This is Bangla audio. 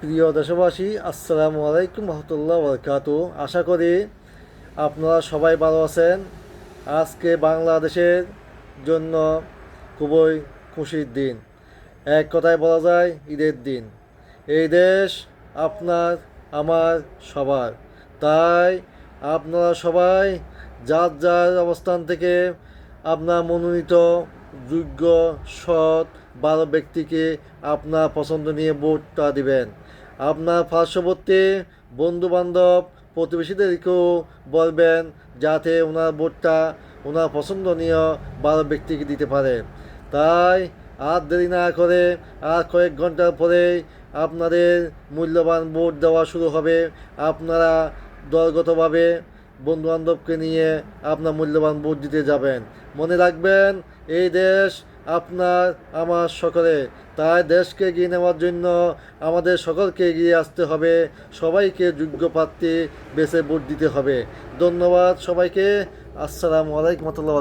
প্রিয় দেশবাসী, আসসালামু আলাইকুম রহমতুল্লাহ বরকাতু। আশা করি আপনারা সবাই ভালো আছেন। আজকে বাংলাদেশের জন্য খুবই খুশির দিন। এক কথায় বলা যায় ঈদের দিন। এই দেশ আপনার, আমার, সবার। তাই আপনারা সবাই যার যার অবস্থান থেকে আপনার মনোনীত যোগ্য সৎ ভালো ব্যক্তিকে আপনার পছন্দ নিয়ে ভোটটা দিবেন। আপনার পার্শ্ববর্তী বন্ধুবান্ধব প্রতিবেশীদেরকেও বলবেন যাতে ওনার ভোটটা ওনার পছন্দনীয় ভালো ব্যক্তিকে দিতে পারে। তাই আর দেরি না করে আর কয়েক ঘন্টার পরেই আপনাদের মূল্যবান ভোট দেওয়া শুরু হবে। আপনারা দলগতভাবে বন্ধুবান্ধবকে নিয়ে আপনার মূল্যবান ভোট দিতে যাবেন। মনে রাখবেন, এই দেশ আপনার আমার সকলে। তাই দেশকে এগিয়ে নেওয়ার জন্য আমাদের সকলকে এগিয়ে আসতে হবে। সবাইকে যোগ্য প্রার্থী বেছে ভোট দিতে হবে। ধন্যবাদ সবাইকে। আসসালামু আলাইকুম রহমতুল্লাহ।